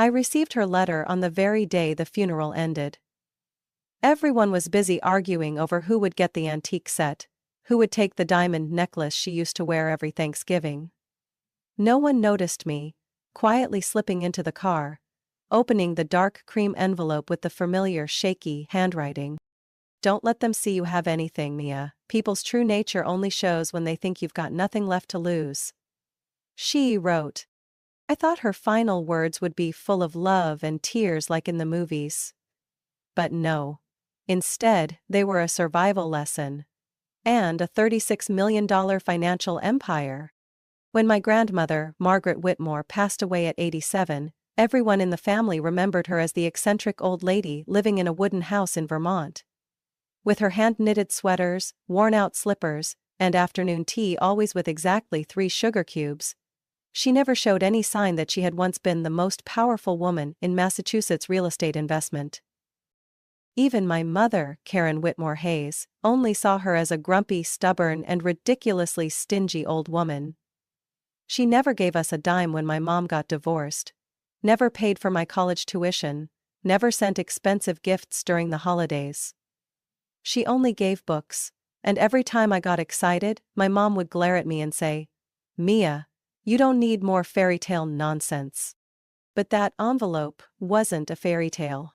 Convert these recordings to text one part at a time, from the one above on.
I received her letter on the very day the funeral ended. Everyone was busy arguing over who would get the antique set, who would take the diamond necklace she used to wear every Thanksgiving. No one noticed me, quietly slipping into the car, opening the dark cream envelope with the familiar shaky handwriting. Don't let them see you have anything, Mia. People's true nature only shows when they think you've got nothing left to lose. She wrote. I thought her final words would be full of love and tears like in the movies. But no. Instead, they were a survival lesson. And a $36 million financial empire. When my grandmother, Margaret Whitmore, passed away at 87, everyone in the family remembered her as the eccentric old lady living in a wooden house in Vermont. With her hand-knitted sweaters, worn-out slippers, and afternoon tea always with exactly 3 sugar cubes, she never showed any sign that she had once been the most powerful woman in Massachusetts real estate investment. Even my mother, Karen Whitmore Hayes, only saw her as a grumpy, stubborn, and ridiculously stingy old woman. She never gave us a dime when my mom got divorced, never paid for my college tuition, never sent expensive gifts during the holidays. She only gave books, and every time I got excited, my mom would glare at me and say, "Mia, you don't need more fairy tale nonsense." But that envelope wasn't a fairy tale.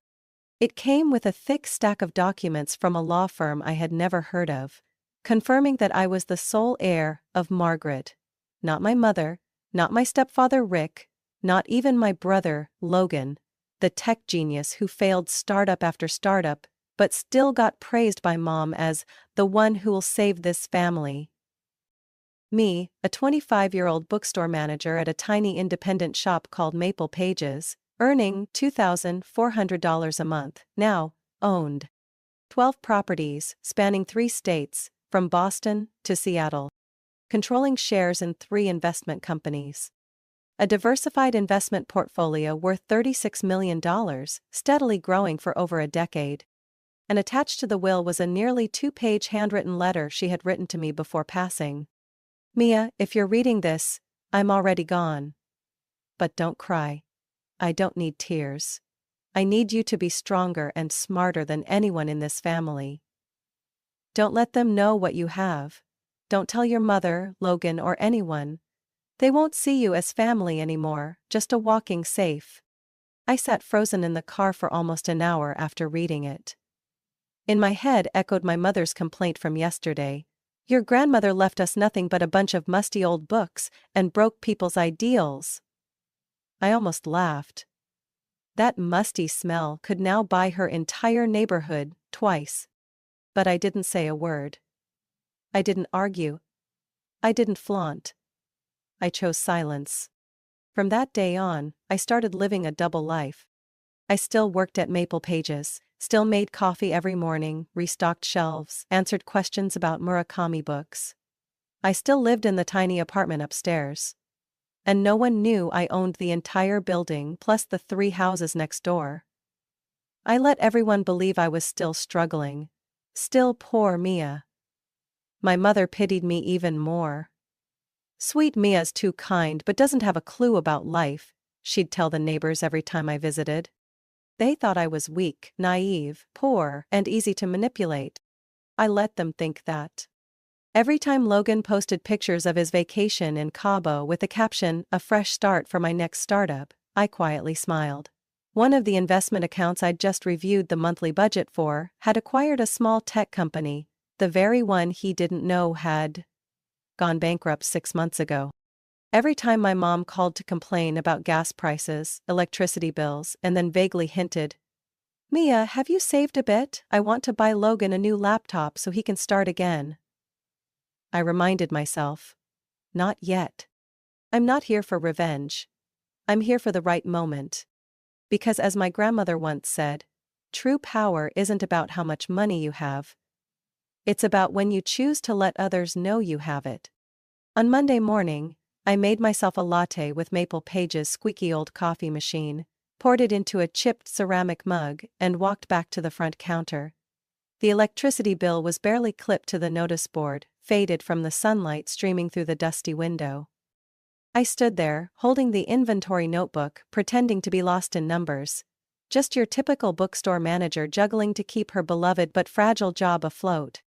It came with a thick stack of documents from a law firm I had never heard of, confirming that I was the sole heir of Margaret. Not my mother, not my stepfather Rick, not even my brother, Logan, the tech genius who failed startup after startup, but still got praised by Mom as the one who'll save this family. Me, a 25-year-old bookstore manager at a tiny independent shop called Maple Pages, earning $2,400 a month, now owned 12 properties spanning 3 states, from Boston to Seattle, controlling shares in 3 investment companies. A diversified investment portfolio worth $36 million, steadily growing for over a decade. And attached to the will was a nearly 2-page handwritten letter she had written to me before passing. Mia, if you're reading this, I'm already gone. But don't cry. I don't need tears. I need you to be stronger and smarter than anyone in this family. Don't let them know what you have. Don't tell your mother, Logan, or anyone. They won't see you as family anymore, just a walking safe. I sat frozen in the car for almost an hour after reading it. In my head echoed my mother's complaint from yesterday. Your grandmother left us nothing but a bunch of musty old books and broke people's ideals. I almost laughed. That musty smell could now buy her entire neighborhood twice. But I didn't say a word. I didn't argue. I didn't flaunt. I chose silence. From that day on, I started living a double life. I still worked at Maple Pages, still made coffee every morning, restocked shelves, answered questions about Murakami books. I still lived in the tiny apartment upstairs. And no one knew I owned the entire building plus the 3 houses next door. I let everyone believe I was still struggling. Still poor Mia. My mother pitied me even more. Sweet Mia's too kind but doesn't have a clue about life, she'd tell the neighbors every time I visited. They thought I was weak, naive, poor, and easy to manipulate. I let them think that. Every time Logan posted pictures of his vacation in Cabo with the caption, "A fresh start for my next startup," I quietly smiled. One of the investment accounts I'd just reviewed the monthly budget for had acquired a small tech company, the very one he didn't know had gone bankrupt 6 months ago. Every time my mom called to complain about gas prices, electricity bills, and then vaguely hinted, "Mia, have you saved a bit? I want to buy Logan a new laptop so he can start again." I reminded myself, not yet. I'm not here for revenge. I'm here for the right moment. Because as my grandmother once said, true power isn't about how much money you have. It's about when you choose to let others know you have it. On Monday morning, I made myself a latte with Maple Pages' squeaky old coffee machine, poured it into a chipped ceramic mug, and walked back to the front counter. The electricity bill was barely clipped to the notice board, faded from the sunlight streaming through the dusty window. I stood there, holding the inventory notebook, pretending to be lost in numbers. Just your typical bookstore manager juggling to keep her beloved but fragile job afloat.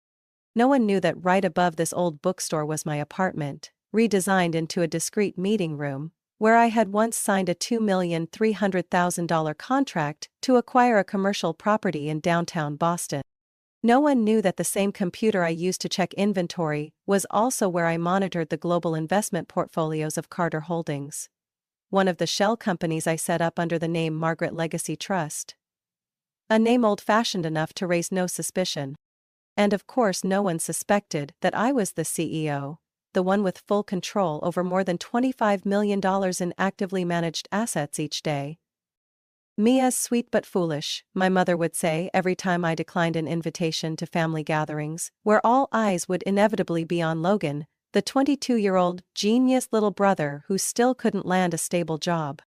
No one knew that right above this old bookstore was my apartment, redesigned into a discreet meeting room, where I had once signed a $2,300,000 contract to acquire a commercial property in downtown Boston. No one knew that the same computer I used to check inventory was also where I monitored the global investment portfolios of Carter Holdings, one of the shell companies I set up under the name Margaret Legacy Trust. A name old-fashioned enough to raise no suspicion. And of course no one suspected that I was the CEO, the one with full control over more than $25 million in actively managed assets each day. "Mia's sweet but foolish," my mother would say every time I declined an invitation to family gatherings, where all eyes would inevitably be on Logan, the 22-year-old genius little brother who still couldn't land a stable job.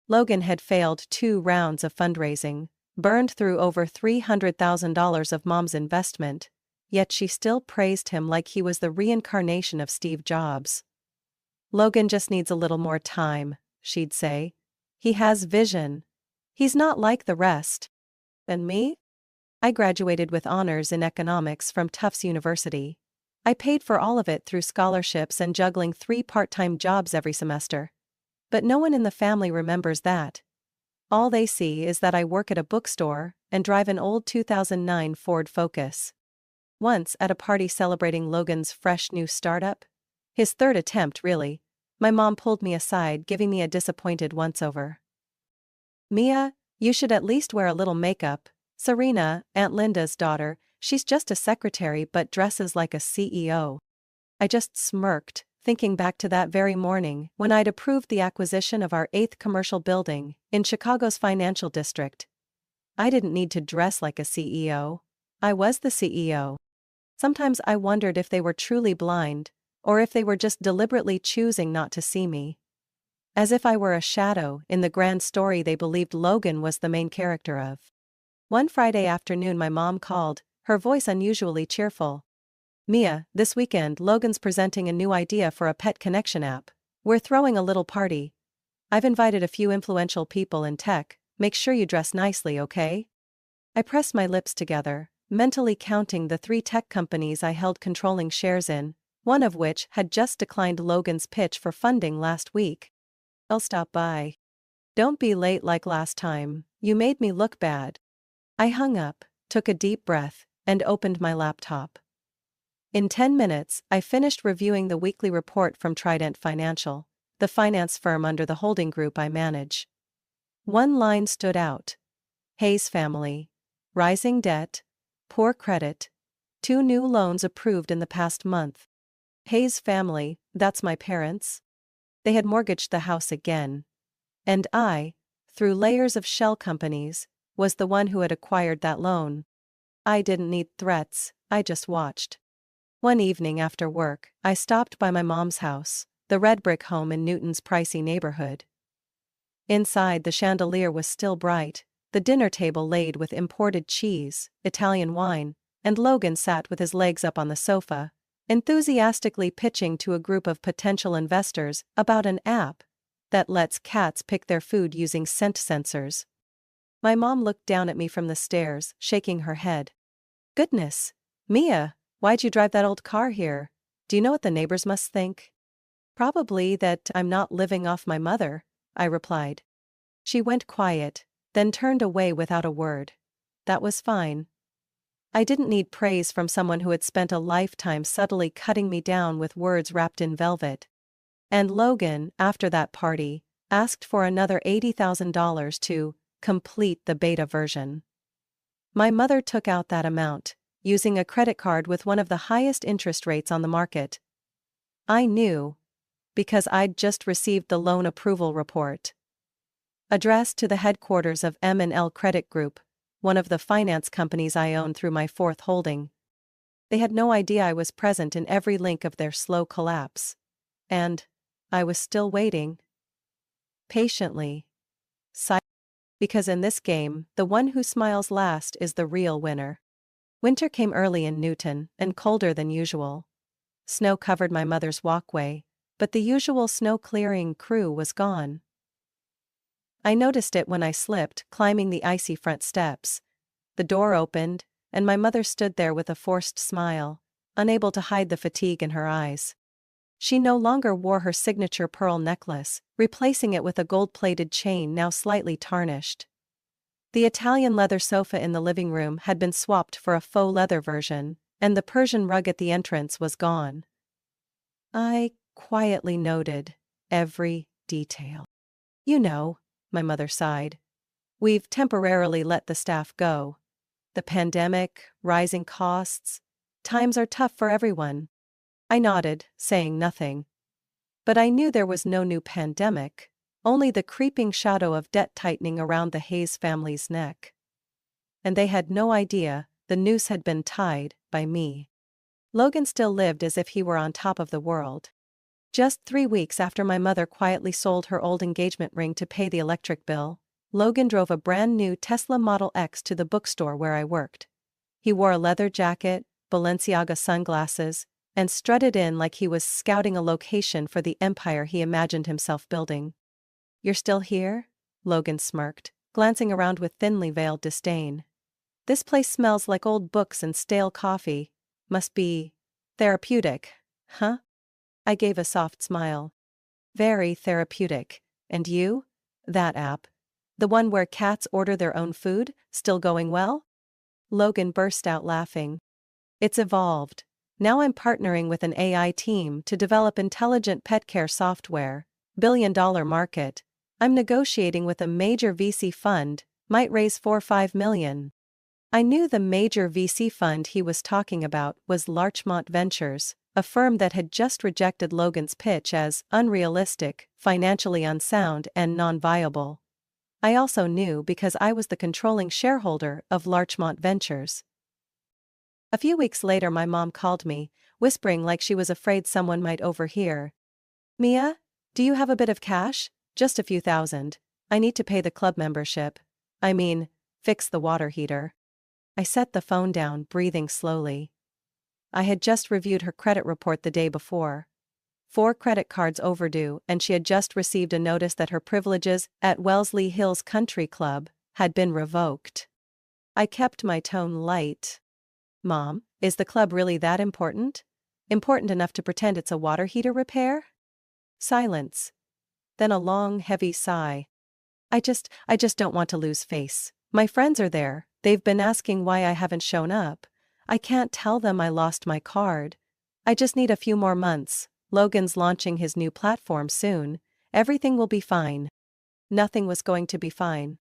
Logan had failed 2 rounds of fundraising, burned through over $300,000 of Mom's investment, yet she still praised him like he was the reincarnation of Steve Jobs. "Logan just needs a little more time," she'd say. "He has vision. He's not like the rest." And me? I graduated with honors in economics from Tufts University. I paid for all of it through scholarships and juggling 3 part-time jobs every semester. But no one in the family remembers that. All they see is that I work at a bookstore and drive an old 2009 Ford Focus. Once at a party celebrating Logan's fresh new startup, his 3rd attempt really, my mom pulled me aside, giving me a disappointed once-over. "Mia, you should at least wear a little makeup. Serena, Aunt Linda's daughter, she's just a secretary but dresses like a CEO." I just smirked, thinking back to that very morning when I'd approved the acquisition of our 8th commercial building in Chicago's financial district. I didn't need to dress like a CEO. I was the CEO. Sometimes I wondered if they were truly blind, or if they were just deliberately choosing not to see me. As if I were a shadow in the grand story they believed Logan was the main character of. One Friday afternoon my mom called, her voice unusually cheerful. "Mia, this weekend Logan's presenting a new idea for a pet connection app. We're throwing a little party. I've invited a few influential people in tech. Make sure you dress nicely, okay?" I pressed my lips together, mentally counting the 3 tech companies I held controlling shares in, one of which had just declined Logan's pitch for funding last week. "I'll stop by. Don't be late like last time, you made me look bad." I hung up, took a deep breath, and opened my laptop. In 10 minutes, I finished reviewing the weekly report from Trident Financial, the finance firm under the holding group I manage. One line stood out. Hayes family. Rising debt. Poor credit. 2 new loans approved in the past month. Hayes family, that's my parents. They had mortgaged the house again. And I, through layers of shell companies, was the one who had acquired that loan. I didn't need threats, I just watched. One evening after work, I stopped by my mom's house, the red brick home in Newton's pricey neighborhood. Inside, the chandelier was still bright, the dinner table laid with imported cheese, Italian wine, and Logan sat with his legs up on the sofa, enthusiastically pitching to a group of potential investors about an app that lets cats pick their food using scent sensors. My mom looked down at me from the stairs, shaking her head. "Goodness, Mia, why'd you drive that old car here? Do you know what the neighbors must think?" "Probably that I'm not living off my mother," I replied. She went quiet, then turned away without a word. That was fine. I didn't need praise from someone who had spent a lifetime subtly cutting me down with words wrapped in velvet. And Logan, after that party, asked for another $80,000 to complete the beta version. My mother took out that amount, using a credit card with one of the highest interest rates on the market. I knew, because I'd just received the loan approval report. Addressed to the headquarters of M&L Credit Group, one of the finance companies I own through my 4th holding. They had no idea I was present in every link of their slow collapse. And I was still waiting. Patiently. Because in this game, the one who smiles last is the real winner. Winter came early in Newton, and colder than usual. Snow covered my mother's walkway, but the usual snow-clearing crew was gone. I noticed it when I slipped, climbing the icy front steps. The door opened, and my mother stood there with a forced smile, unable to hide the fatigue in her eyes. She no longer wore her signature pearl necklace, replacing it with a gold-plated chain now slightly tarnished. The Italian leather sofa in the living room had been swapped for a faux leather version, and the Persian rug at the entrance was gone. I quietly noted every detail. You know, my mother sighed. We've temporarily let the staff go. The pandemic, rising costs. Times are tough for everyone. I nodded, saying nothing. But I knew there was no new pandemic, only the creeping shadow of debt tightening around the Hayes family's neck. And they had no idea the noose had been tied by me. Logan still lived as if he were on top of the world. Just 3 weeks after my mother quietly sold her old engagement ring to pay the electric bill, Logan drove a brand new Tesla Model X to the bookstore where I worked. He wore a leather jacket, Balenciaga sunglasses, and strutted in like he was scouting a location for the empire he imagined himself building. "You're still here?" Logan smirked, glancing around with thinly veiled disdain. "This place smells like old books and stale coffee. Must be therapeutic, huh?" I gave a soft smile. "Very therapeutic. And you? That app? The one where cats order their own food, still going well?" Logan burst out laughing. "It's evolved. Now I'm partnering with an AI team to develop intelligent pet care software, billion-dollar market. I'm negotiating with a major VC fund, might raise 4-5 million. I knew the major VC fund he was talking about was Larchmont Ventures, a firm that had just rejected Logan's pitch as unrealistic, financially unsound and non-viable. I also knew because I was the controlling shareholder of Larchmont Ventures. A few weeks later my mom called me, whispering like she was afraid someone might overhear. "Mia, do you have a bit of cash? Just a few thousand. I need to pay the club membership. I mean, fix the water heater." I set the phone down, breathing slowly. I had just reviewed her credit report the day before. 4 credit cards overdue, and she had just received a notice that her privileges at Wellesley Hills Country Club had been revoked. I kept my tone light. "Mom, is the club really that important? Important enough to pretend it's a water heater repair?" Silence. Then a long, heavy sigh. I just don't want to lose face. My friends are there, they've been asking why I haven't shown up. I can't tell them I lost my card. I just need a few more months. Logan's launching his new platform soon. Everything will be fine. Nothing was going to be fine.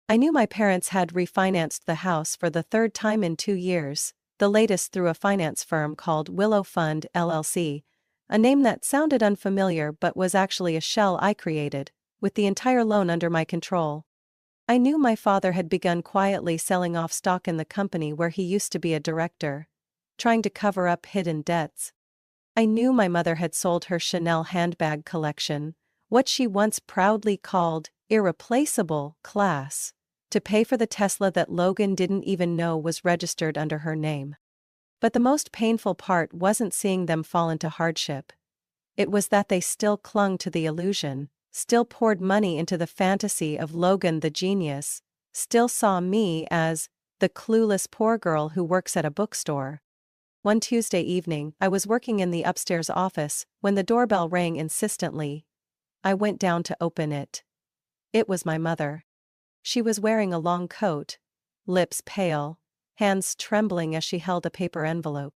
I knew my parents had refinanced the house for the 3rd time in 2 years, the latest through a finance firm called Willow Fund LLC, a name that sounded unfamiliar but was actually a shell I created, with the entire loan under my control. I knew my father had begun quietly selling off stock in the company where he used to be a director, trying to cover up hidden debts. I knew my mother had sold her Chanel handbag collection, what she once proudly called irreplaceable class, to pay for the Tesla that Logan didn't even know was registered under her name. But the most painful part wasn't seeing them fall into hardship. It was that they still clung to the illusion, still poured money into the fantasy of Logan the genius, still saw me as the clueless poor girl who works at a bookstore. One Tuesday evening, I was working in the upstairs office when the doorbell rang insistently. I went down to open it. It was my mother. She was wearing a long coat, lips pale, hands trembling as she held a paper envelope.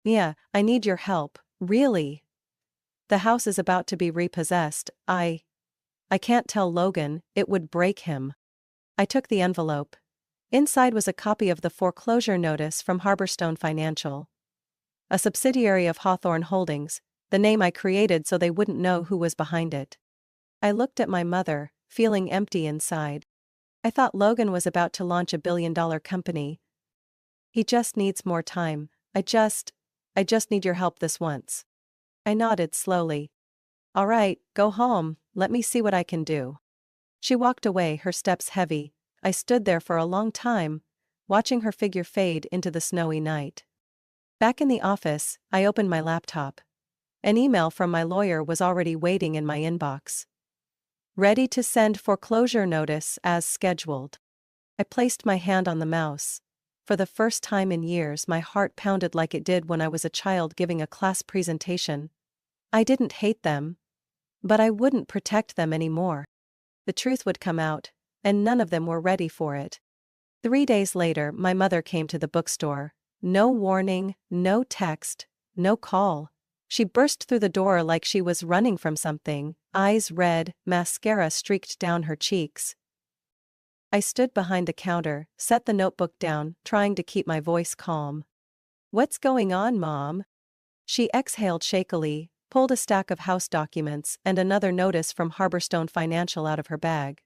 "Mia, I need your help, really. The house is about to be repossessed. I can't tell Logan, it would break him." I took the envelope. Inside was a copy of the foreclosure notice from Harborstone Financial, a subsidiary of Hawthorne Holdings, the name I created so they wouldn't know who was behind it. I looked at my mother, feeling empty inside. I thought Logan was about to launch a billion-dollar company. "He just needs more time. I just need your help this once." I nodded slowly. "All right, go home, let me see what I can do." She walked away, her steps heavy. I stood there for a long time, watching her figure fade into the snowy night. Back in the office, I opened my laptop. An email from my lawyer was already waiting in my inbox. Ready to send foreclosure notice as scheduled. I placed my hand on the mouse. For the first time in years, my heart pounded like it did when I was a child giving a class presentation. I didn't hate them, but I wouldn't protect them anymore. The truth would come out, and none of them were ready for it. 3 days later, my mother came to the bookstore. No warning, no text, no call. She burst through the door like she was running from something, eyes red, mascara streaked down her cheeks. I stood behind the counter, set the notebook down, trying to keep my voice calm. "What's going on, Mom?" She exhaled shakily, pulled a stack of house documents and another notice from Harborstone Financial out of her bag.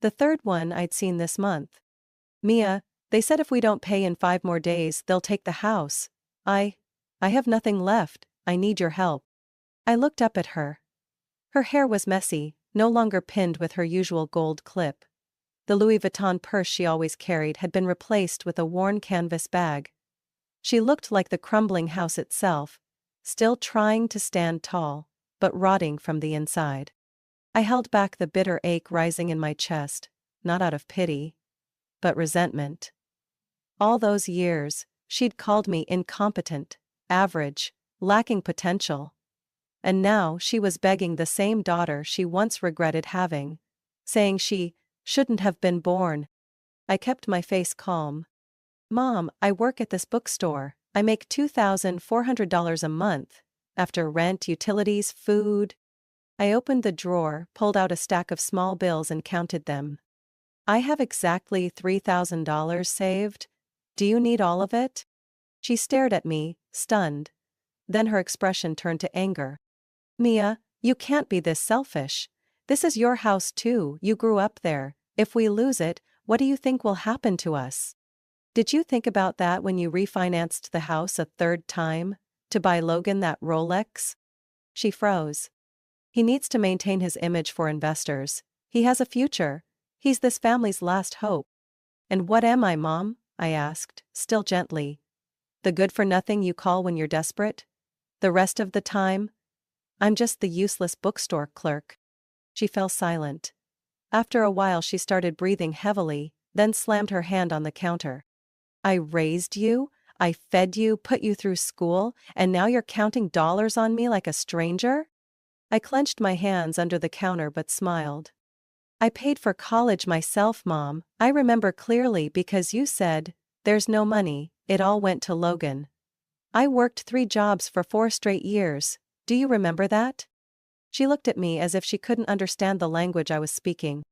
The third one I'd seen this month. "Mia, they said if we don't pay in 5 more days, they'll take the house. I have nothing left, I need your help." I looked up at her. Her hair was messy, no longer pinned with her usual gold clip. The Louis Vuitton purse she always carried had been replaced with a worn canvas bag. She looked like the crumbling house itself, still trying to stand tall, but rotting from the inside. I held back the bitter ache rising in my chest, not out of pity, but resentment. All those years, she'd called me incompetent, average, lacking potential. And now she was begging the same daughter she once regretted having, saying she shouldn't have been born. I kept my face calm. "Mom, I work at this bookstore. I make $2,400 a month, after rent, utilities, food." I opened the drawer, pulled out a stack of small bills and counted them. "I have exactly $3,000 saved. Do you need all of it?" She stared at me, stunned. Then her expression turned to anger. "Mia, you can't be this selfish. This is your house too, you grew up there. If we lose it, what do you think will happen to us? Did you think about that when you refinanced the house a 3rd time, to buy Logan that Rolex?" She froze. "He needs to maintain his image for investors. He has a future. He's this family's last hope." "And what am I, Mom?" I asked, still gently. "The good-for-nothing you call when you're desperate? The rest of the time, I'm just the useless bookstore clerk." She fell silent. After a while she started breathing heavily, then slammed her hand on the counter. "I raised you, I fed you, put you through school, and now you're counting dollars on me like a stranger?" I clenched my hands under the counter but smiled. "I paid for college myself, Mom. I remember clearly because you said, 'There's no money,' it all went to Logan. I worked 3 jobs for 4 straight years. Do you remember that?" She looked at me as if she couldn't understand the language I was speaking.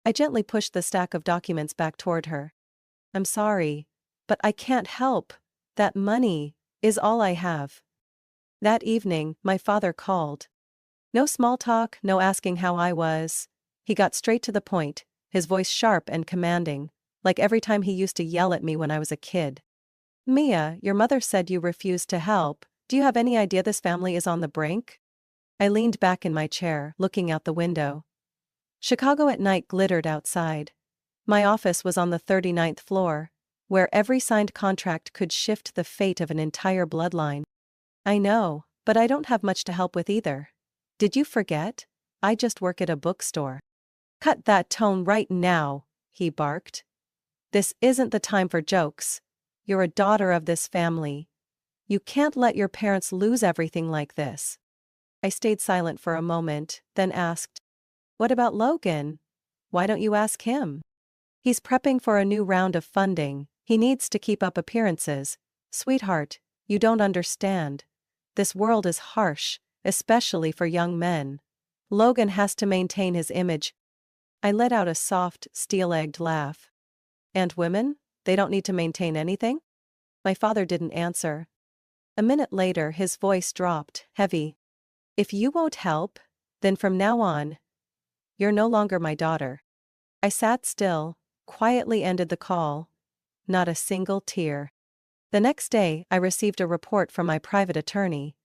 I gently pushed the stack of documents back toward her. "I'm sorry, but I can't help. That money is all I have." That evening, my father called. No small talk, no asking how I was. He got straight to the point, his voice sharp and commanding, like every time he used to yell at me when I was a kid. "Mia, your mother said you refused to help. Do you have any idea this family is on the brink?" I leaned back in my chair, looking out the window. Chicago at night glittered outside. My office was on the 39th floor, where every signed contract could shift the fate of an entire bloodline. "I know, but I don't have much to help with either. Did you forget? I just work at a bookstore." "Cut that tone right now," he barked. "This isn't the time for jokes. You're a daughter of this family. You can't let your parents lose everything like this." I stayed silent for a moment, then asked, "What about Logan? Why don't you ask him?" "He's prepping for a new round of funding. He needs to keep up appearances." "Sweetheart, you don't understand. This world is harsh, especially for young men. Logan has to maintain his image." I let out a soft, steel-egged laugh. "And women? They don't need to maintain anything?" My father didn't answer. A minute later his voice dropped, heavy. "If you won't help, then from now on, you're no longer my daughter." I sat still, quietly ended the call. Not a single tear. The next day I received a report from my private attorney.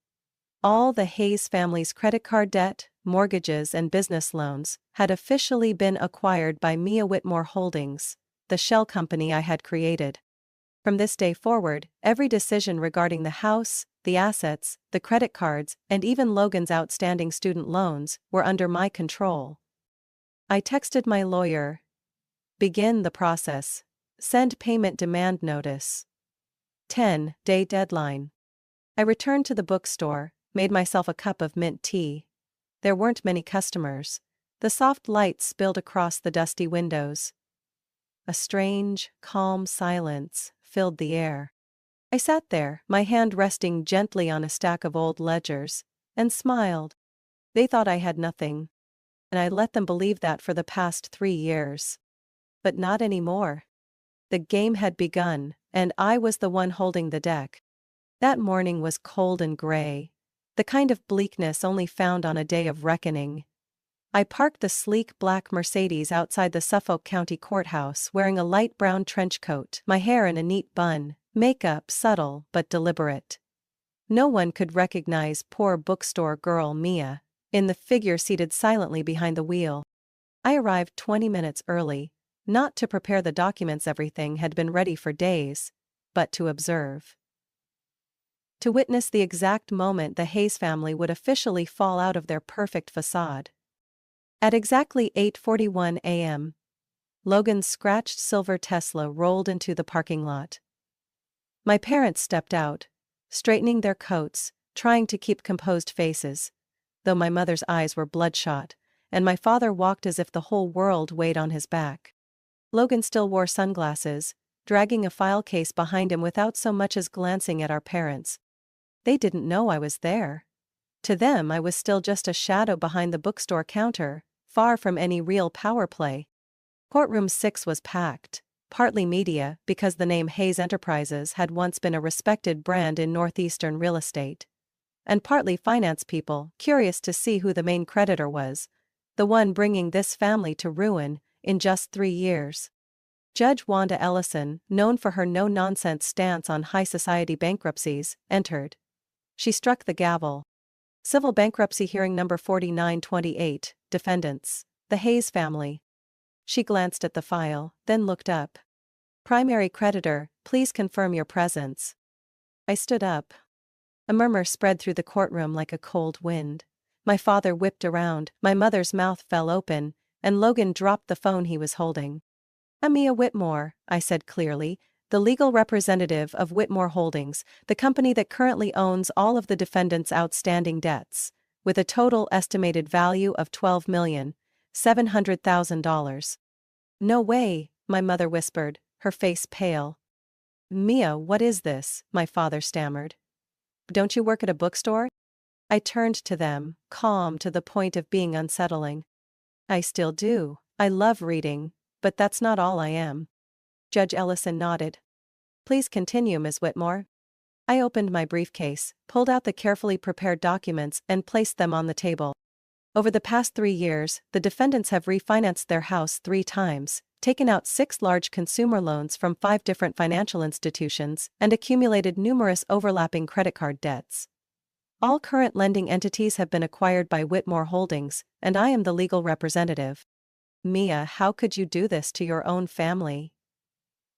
All the Hayes family's credit card debt, mortgages and business loans had officially been acquired by Mia Whitmore Holdings, the shell company I had created. From this day forward, every decision regarding the house, the assets, the credit cards, and even Logan's outstanding student loans were under my control. I texted my lawyer. Begin the process. Send payment demand notice. 10-day deadline. I returned to the bookstore, made myself a cup of mint tea. There weren't many customers. The soft light spilled across the dusty windows. A strange, calm silence filled the air. I sat there, my hand resting gently on a stack of old ledgers, and smiled. They thought I had nothing, and I let them believe that for the past 3 years. But not anymore. The game had begun, and I was the one holding the deck. That morning was cold and gray, the kind of bleakness only found on a day of reckoning. I parked the sleek black Mercedes outside the Suffolk County Courthouse wearing a light brown trench coat, my hair in a neat bun, makeup subtle but deliberate. No one could recognize poor bookstore girl Mia, in the figure seated silently behind the wheel. I arrived 20 minutes early, not to prepare the documents, everything had been ready for days, but to observe. To witness the exact moment the Hayes family would officially fall out of their perfect facade. At exactly 8:41 a.m., Logan's scratched silver Tesla rolled into the parking lot. My parents stepped out, straightening their coats, trying to keep composed faces, though my mother's eyes were bloodshot, and my father walked as if the whole world weighed on his back. Logan still wore sunglasses, dragging a file case behind him without so much as glancing at our parents. They didn't know I was there. To them I was still just a shadow behind the bookstore counter, far from any real power play. Courtroom 6 was packed, partly media because the name Hayes Enterprises had once been a respected brand in northeastern real estate, and partly finance people curious to see who the main creditor was, the one bringing this family to ruin in just 3 years. Judge Wanda Ellison, known for her no-nonsense stance on high society bankruptcies, entered. She struck the gavel. Civil bankruptcy hearing number 4928, defendants, the Hayes family. She glanced at the file, then looked up. Primary creditor, please confirm your presence. I stood up. A murmur spread through the courtroom like a cold wind. My father whipped around, my mother's mouth fell open, and Logan dropped the phone he was holding. "I'm Mia Whitmore," I said clearly, "the legal representative of Whitmore Holdings, the company that currently owns all of the defendants' outstanding debts, with a total estimated value of $12,700,000. "No way," my mother whispered, her face pale. "Mia, what is this?" my father stammered. "Don't you work at a bookstore?" I turned to them, calm to the point of being unsettling. "I still do. I love reading, but that's not all I am." Judge Ellison nodded. "Please continue, Ms. Whitmore." I opened my briefcase, pulled out the carefully prepared documents and placed them on the table. Over the past 3 years, the defendants have refinanced their house 3 times, taken out 6 large consumer loans from 5 different financial institutions, and accumulated numerous overlapping credit card debts. All current lending entities have been acquired by Whitmore Holdings, and I am the legal representative. "Mia, how could you do this to your own family?"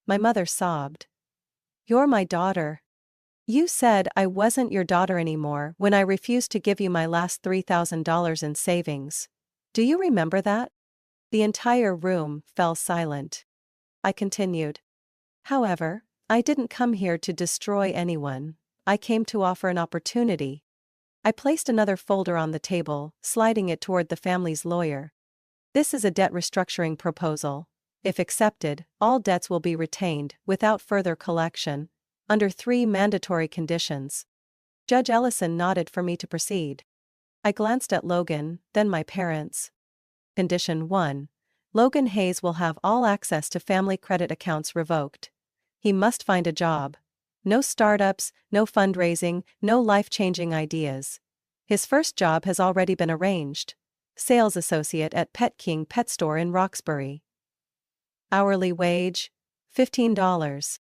My mother sobbed. "You're my daughter. You said I wasn't your daughter anymore when I refused to give you my last $3,000 in savings. Do you remember that?" The entire room fell silent. I continued. "However, I didn't come here to destroy anyone. I came to offer an opportunity." I placed another folder on the table, sliding it toward the family's lawyer. "This is a debt restructuring proposal. If accepted, all debts will be retained, without further collection, under 3 mandatory conditions." Judge Ellison nodded for me to proceed. I glanced at Logan, then my parents. Condition 1. Logan Hayes will have all access to family credit accounts revoked. He must find a job. No startups, no fundraising, no life-changing ideas. His first job has already been arranged. Sales associate at Pet King Pet Store in Roxbury. Hourly wage, $15.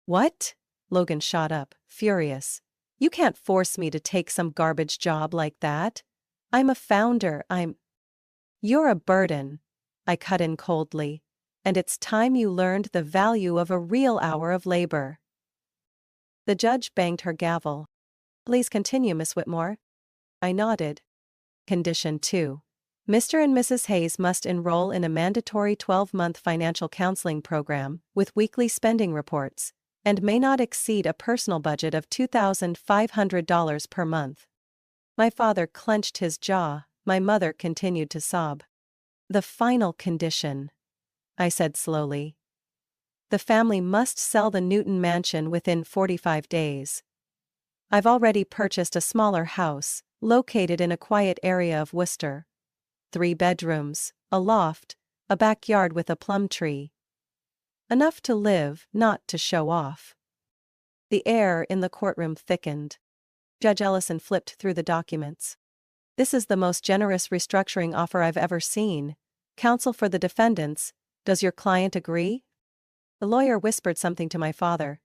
"What?" Logan shot up, furious. "You can't force me to take some garbage job like that. I'm a founder, "You're a burden," I cut in coldly. "And it's time you learned the value of a real hour of labor." The judge banged her gavel. Please continue, Miss Whitmore. I nodded. Condition 2. Mr. and Mrs. Hayes must enroll in a mandatory 12-month financial counseling program with weekly spending reports and may not exceed a personal budget of $2,500 per month. My father clenched his jaw, my mother continued to sob. The final condition, I said slowly. The family must sell the Newton mansion within 45 days. I've already purchased a smaller house, located in a quiet area of Worcester. 3 bedrooms, a loft, a backyard with a plum tree. Enough to live, not to show off. The air in the courtroom thickened. Judge Ellison flipped through the documents. This is the most generous restructuring offer I've ever seen. Counsel for the defendants, does your client agree? The lawyer whispered something to my father.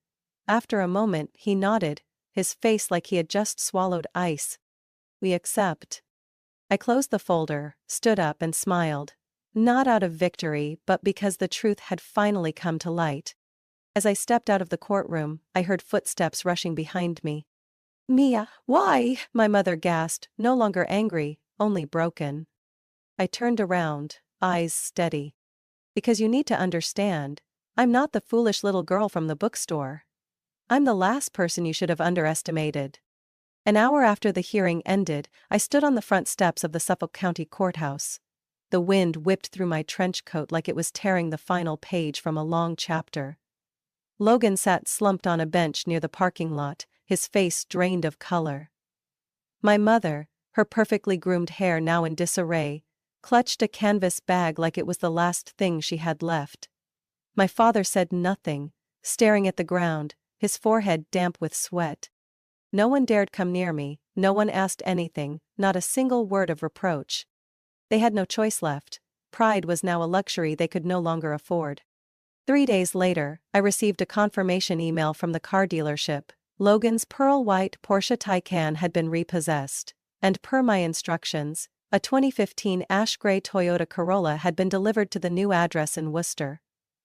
After a moment, he nodded, his face like he had just swallowed ice. We accept. I closed the folder, stood up and smiled. Not out of victory, but because the truth had finally come to light. As I stepped out of the courtroom, I heard footsteps rushing behind me. Mia, why? My mother gasped, no longer angry, only broken. I turned around, eyes steady. Because you need to understand, I'm not the foolish little girl from the bookstore. I'm the last person you should have underestimated. An hour after the hearing ended, I stood on the front steps of the Suffolk County Courthouse. The wind whipped through my trench coat like it was tearing the final page from a long chapter. Logan sat slumped on a bench near the parking lot, his face drained of color. My mother, her perfectly groomed hair now in disarray, clutched a canvas bag like it was the last thing she had left. My father said nothing, staring at the ground, his forehead damp with sweat. No one dared come near me, no one asked anything, not a single word of reproach. They had no choice left. Pride was now a luxury they could no longer afford. 3 days later, I received a confirmation email from the car dealership. Logan's pearl-white Porsche Taycan had been repossessed, and per my instructions, a 2015 ash-gray Toyota Corolla had been delivered to the new address in Worcester.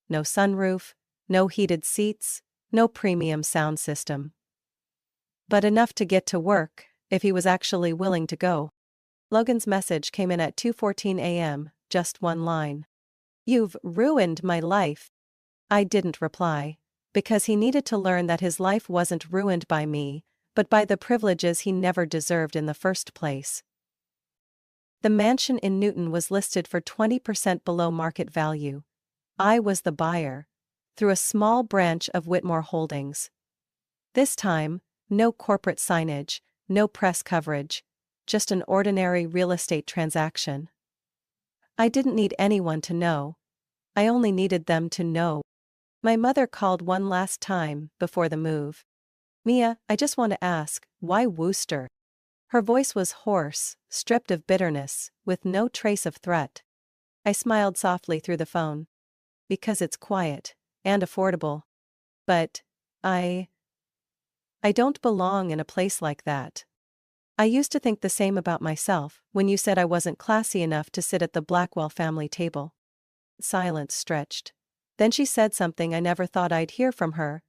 No sunroof, no heated seats, no premium sound system. But enough to get to work, if he was actually willing to go. Logan's message came in at 2:14 a.m., just one line. You've ruined my life. I didn't reply, because he needed to learn that his life wasn't ruined by me, but by the privileges he never deserved in the first place. The mansion in Newton was listed for 20% below market value. I was the buyer, through a small branch of Whitmore Holdings. This time, no corporate signage, no press coverage, just an ordinary real estate transaction. I didn't need anyone to know. I only needed them to know. My mother called one last time before the move. Mia, I just want to ask, why Worcester? Her voice was hoarse, stripped of bitterness, with no trace of threat. I smiled softly through the phone. Because it's quiet, and affordable. But, I don't belong in a place like that. I used to think the same about myself when you said I wasn't classy enough to sit at the Blackwell family table. Silence stretched. Then she said something I never thought I'd hear from her.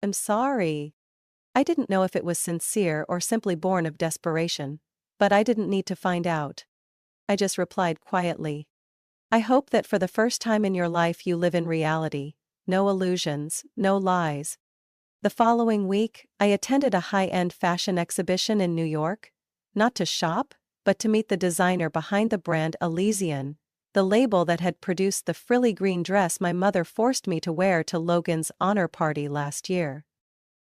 I'm sorry. I didn't know if it was sincere or simply born of desperation, but I didn't need to find out. I just replied quietly. I hope that for the first time in your life you live in reality, no illusions, no lies. The following week, I attended a high-end fashion exhibition in New York, not to shop, but to meet the designer behind the brand Elysian, the label that had produced the frilly green dress my mother forced me to wear to Logan's honor party last year.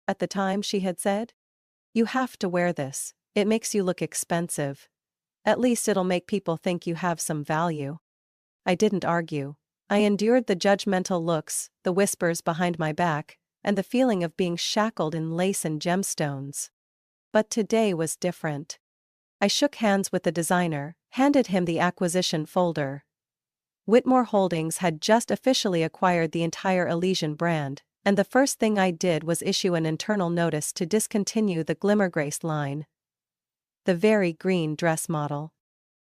At the time, she had said, "You have to wear this, it makes you look expensive. At least it'll make people think you have some value." I didn't argue. I endured the judgmental looks, the whispers behind my back, and the feeling of being shackled in lace and gemstones. But today was different. I shook hands with the designer, handed him the acquisition folder. Whitmore Holdings had just officially acquired the entire Elysian brand, and the first thing I did was issue an internal notice to discontinue the Glimmergrace line. The very green dress model.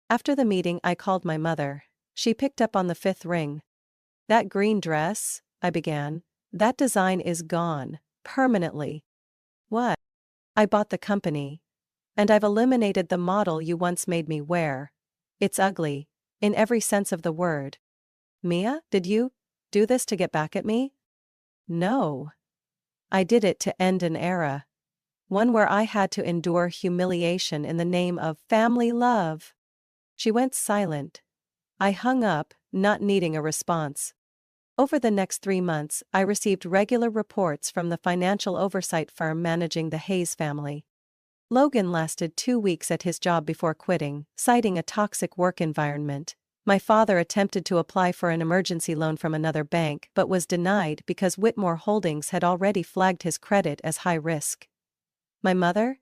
After the meeting, I called my mother. She picked up on the 5th ring. That green dress, I began, that design is gone, permanently. What? I bought the company. And I've eliminated the model you once made me wear. It's ugly, in every sense of the word. Mia, did you do this to get back at me? No. I did it to end an era. One where I had to endure humiliation in the name of family love. She went silent. I hung up, not needing a response. Over the next 3 months, I received regular reports from the financial oversight firm managing the Hayes family. Logan lasted 2 weeks at his job before quitting, citing a toxic work environment. My father attempted to apply for an emergency loan from another bank but was denied because Whitmore Holdings had already flagged his credit as high risk. My mother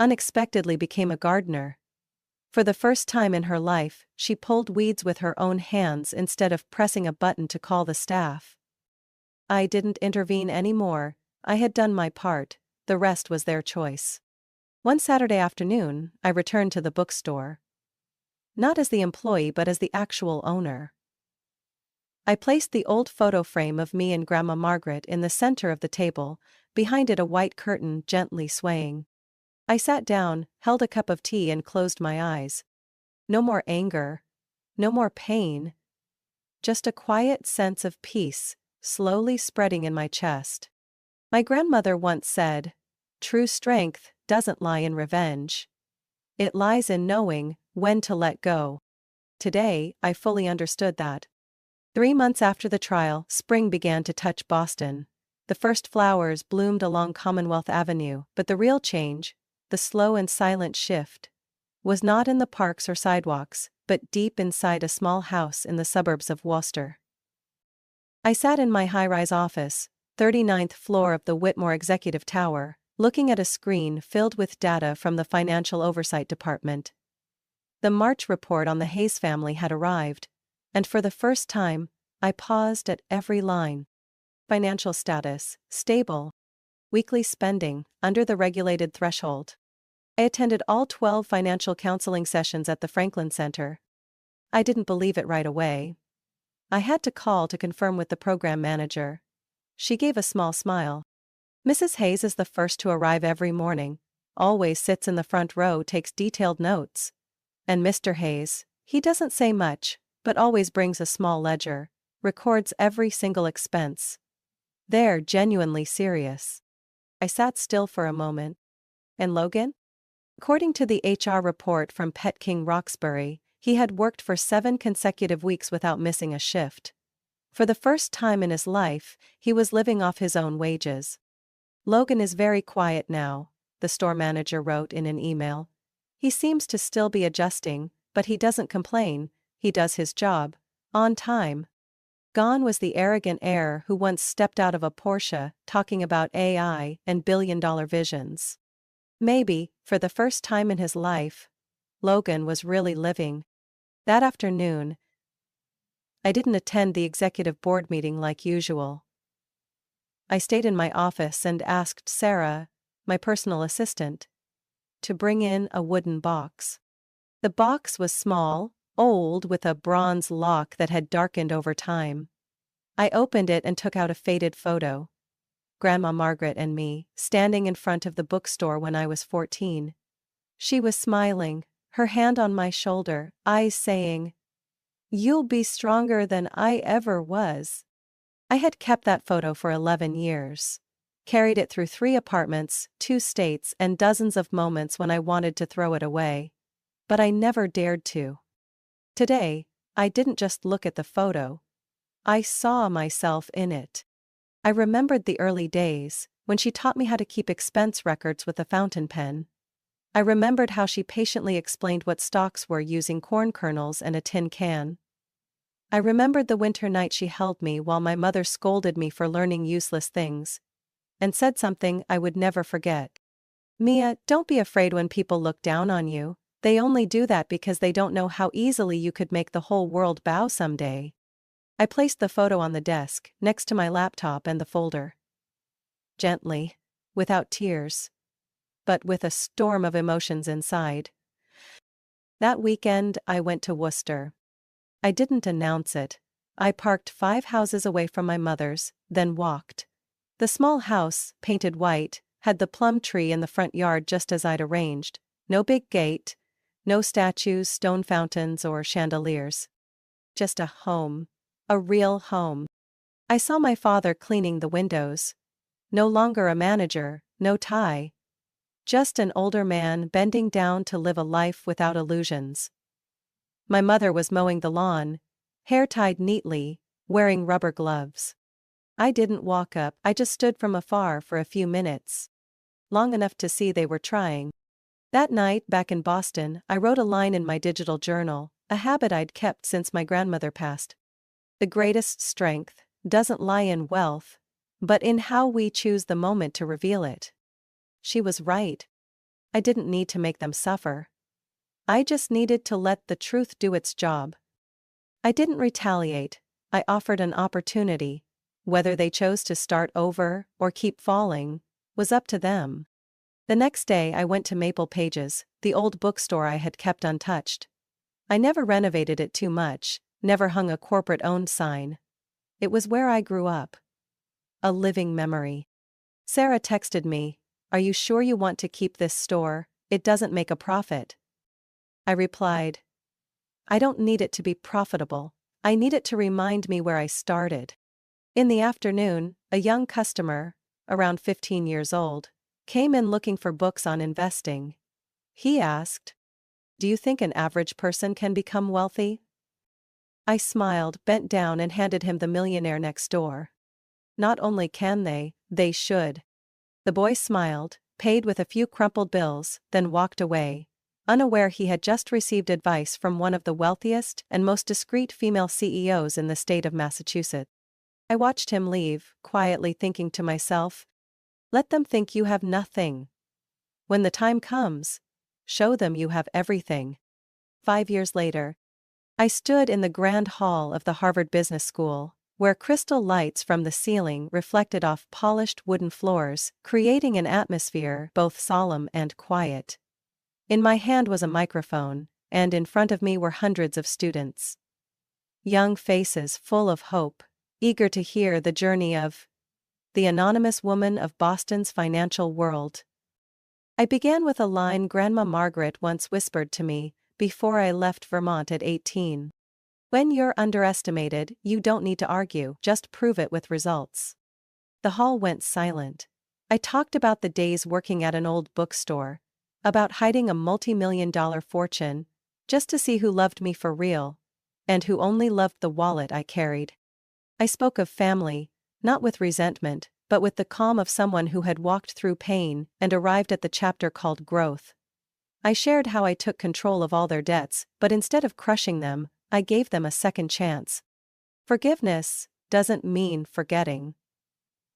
unexpectedly became a gardener. For the first time in her life, she pulled weeds with her own hands instead of pressing a button to call the staff. I didn't intervene anymore. I had done my part, the rest was their choice. One Saturday afternoon, I returned to the bookstore. Not as the employee but as the actual owner. I placed the old photo frame of me and Grandma Margaret in the center of the table, behind it a white curtain gently swaying. I sat down, held a cup of tea and closed my eyes. No more anger. No more pain. Just a quiet sense of peace, slowly spreading in my chest. My grandmother once said, "True strength doesn't lie in revenge. It lies in knowing when to let go." Today, I fully understood that. 3 months after the trial, spring began to touch Boston. The first flowers bloomed along Commonwealth Avenue, but the real change, the slow and silent shift, was not in the parks or sidewalks, but deep inside a small house in the suburbs of Worcester. I sat in my high-rise office, 39th floor of the Whitmore Executive Tower, looking at a screen filled with data from the Financial Oversight Department. The March report on the Hayes family had arrived, and for the first time, I paused at every line. Financial status, stable. Weekly spending, under the regulated threshold. I attended all 12 financial counseling sessions at the Franklin Center. I didn't believe it right away. I had to call to confirm with the program manager. She gave a small smile. Mrs. Hayes is the first to arrive every morning, always sits in the front row, takes detailed notes. And Mr. Hayes, he doesn't say much, but always brings a small ledger, records every single expense. They're genuinely serious. I sat still for a moment. And Logan? According to the HR report from Pet King Roxbury, he had worked for 7 consecutive weeks without missing a shift. For the first time in his life, he was living off his own wages. Logan is very quiet now, the store manager wrote in an email. He seems to still be adjusting, but he doesn't complain, he does his job, on time. Gone was the arrogant heir who once stepped out of a Porsche talking about AI and billion-dollar visions. Maybe, for the first time in his life, Logan was really living. That afternoon, I didn't attend the executive board meeting like usual. I stayed in my office and asked Sarah, my personal assistant, to bring in a wooden box. The box was small, old, with a bronze lock that had darkened over time. I opened it and took out a faded photo. Grandma Margaret and me, standing in front of the bookstore when I was 14. She was smiling, her hand on my shoulder, eyes saying, "You'll be stronger than I ever was." I had kept that photo for 11 years. Carried it through 3 apartments, 2 states, and dozens of moments when I wanted to throw it away. But I never dared to. Today, I didn't just look at the photo. I saw myself in it. I remembered the early days, when she taught me how to keep expense records with a fountain pen. I remembered how she patiently explained what stocks were using corn kernels and a tin can. I remembered the winter night she held me while my mother scolded me for learning useless things, and said something I would never forget. "Mia, don't be afraid when people look down on you. They only do that because they don't know how easily you could make the whole world bow someday." I placed the photo on the desk, next to my laptop and the folder. Gently, without tears, but with a storm of emotions inside. That weekend, I went to Worcester. I didn't announce it. I parked 5 houses away from my mother's, then walked. The small house, painted white, Had the plum tree in the front yard just as I'd arranged. No big gate, no statues, stone fountains, or chandeliers. Just a home. A real home. I saw my father cleaning the windows. No longer a manager, no tie. Just an older man bending down to live a life without illusions. My mother was mowing the lawn, hair tied neatly, wearing rubber gloves. I didn't walk up, I just stood from afar for a few minutes. Long enough to see they were trying. That night, back in Boston, I wrote a line in my digital journal, a habit I'd kept since my grandmother passed. The greatest strength doesn't lie in wealth, but in how we choose the moment to reveal it. She was right. I didn't need to make them suffer. I just needed to let the truth do its job. I didn't retaliate, I offered an opportunity. Whether they chose to start over or keep falling was up to them. The next day I went to Maple Pages, the old bookstore I had kept untouched. I never renovated it too much, never hung a corporate-owned sign. It was where I grew up. A living memory. Sarah texted me, "Are you sure you want to keep this store? It doesn't make a profit." I replied, "I don't need it to be profitable. I need it to remind me where I started." In the afternoon, a young customer, around 15 years old, came in looking for books on investing. He asked, "Do you think an average person can become wealthy?" I smiled, bent down and handed him The Millionaire Next Door. Not only can they should. The boy smiled, paid with a few crumpled bills, then walked away, unaware he had just received advice from one of the wealthiest and most discreet female CEOs in the state of Massachusetts. I watched him leave, quietly thinking to myself, let them think you have nothing. When the time comes, show them you have everything. 5 years later, I stood in the grand hall of the Harvard Business School, where crystal lights from the ceiling reflected off polished wooden floors, creating an atmosphere both solemn and quiet. In my hand was a microphone, and in front of me were hundreds of students. Young faces full of hope, eager to hear the journey of the anonymous woman of Boston's financial world. I began with a line Grandma Margaret once whispered to me before I left Vermont at 18. "When you're underestimated, you don't need to argue, just prove it with results." The hall went silent. I talked about the days working at an old bookstore, about hiding a multi-million-dollar fortune, just to see who loved me for real, and who only loved the wallet I carried. I spoke of family, not with resentment, but with the calm of someone who had walked through pain and arrived at the chapter called growth. I shared how I took control of all their debts, but instead of crushing them, I gave them a second chance. Forgiveness doesn't mean forgetting.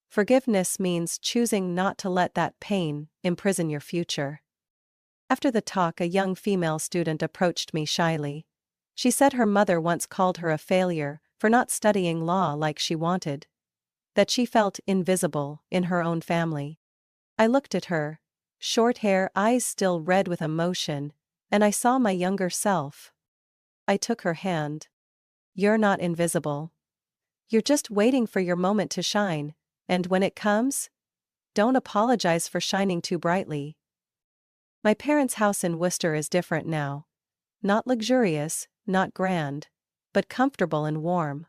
Forgiveness means choosing not to let that pain imprison your future. After the talk, a young female student approached me shyly. She said her mother once called her a failure for not studying law like she wanted. That she felt invisible in her own family. I looked at her, short hair, eyes still red with emotion, and I saw my younger self. I took her hand. "You're not invisible. You're just waiting for your moment to shine, and when it comes, don't apologize for shining too brightly." My parents' house in Worcester is different now. Not luxurious, not grand, but comfortable and warm.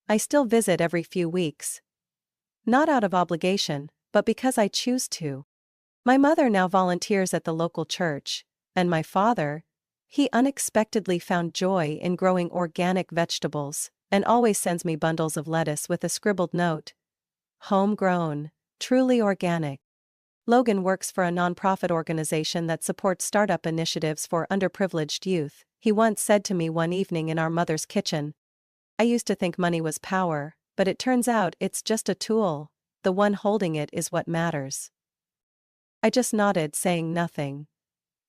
I still visit every few weeks. Not out of obligation, but because I choose to. My mother now volunteers at the local church, and my father, he unexpectedly found joy in growing organic vegetables, and always sends me bundles of lettuce with a scribbled note. Homegrown, truly organic. Logan works for a nonprofit organization that supports startup initiatives for underprivileged youth. He once said to me one evening in our mother's kitchen, "I used to think money was power, but it turns out it's just a tool. The one holding it is what matters." I just nodded, saying nothing.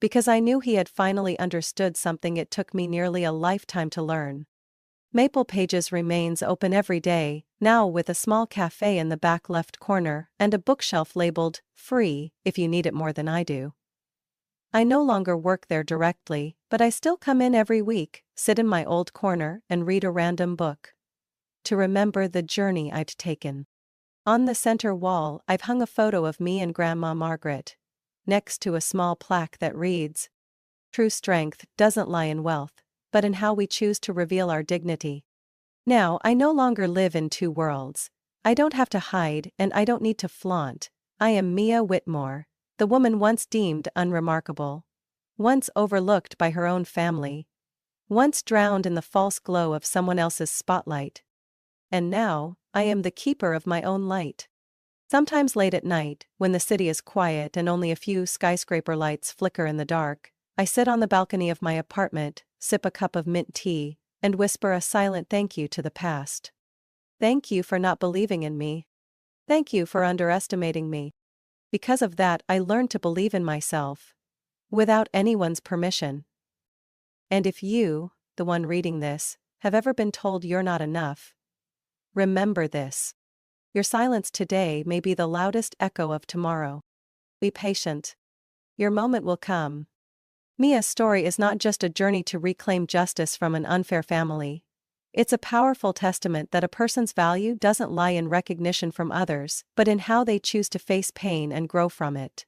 Because I knew he had finally understood something it took me nearly a lifetime to learn. Maple Pages remains open every day, now with a small cafe in the back left corner and a bookshelf labeled, "Free, if you need it more than I do." I no longer work there directly, but I still come in every week, sit in my old corner and read a random book. To remember the journey I'd taken. On the center wall, I've hung a photo of me and Grandma Margaret, next to a small plaque that reads, "True strength doesn't lie in wealth, but in how we choose to reveal our dignity." Now, I no longer live in two worlds. I don't have to hide and I don't need to flaunt. I am Mia Whitmore, the woman once deemed unremarkable, once overlooked by her own family, once drowned in the false glow of someone else's spotlight. And now, I am the keeper of my own light. Sometimes late at night, when the city is quiet and only a few skyscraper lights flicker in the dark, I sit on the balcony of my apartment, sip a cup of mint tea, and whisper a silent thank you to the past. Thank you for not believing in me. Thank you for underestimating me. Because of that, I learned to believe in myself, without anyone's permission. And if you, the one reading this, have ever been told you're not enough, remember this. Your silence today may be the loudest echo of tomorrow. Be patient. Your moment will come. Mia's story is not just a journey to reclaim justice from an unfair family. It's a powerful testament that a person's value doesn't lie in recognition from others, but in how they choose to face pain and grow from it.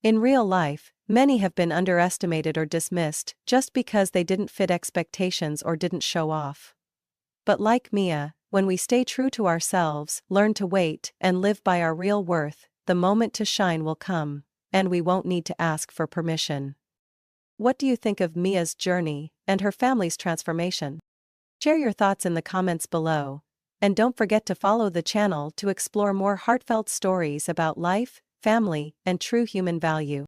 In real life, many have been underestimated or dismissed just because they didn't fit expectations or didn't show off. But like Mia, when we stay true to ourselves, learn to wait, and live by our real worth, the moment to shine will come, and we won't need to ask for permission. What do you think of Mia's journey and her family's transformation? Share your thoughts in the comments below, and don't forget to follow the channel to explore more heartfelt stories about life, family, and true human value.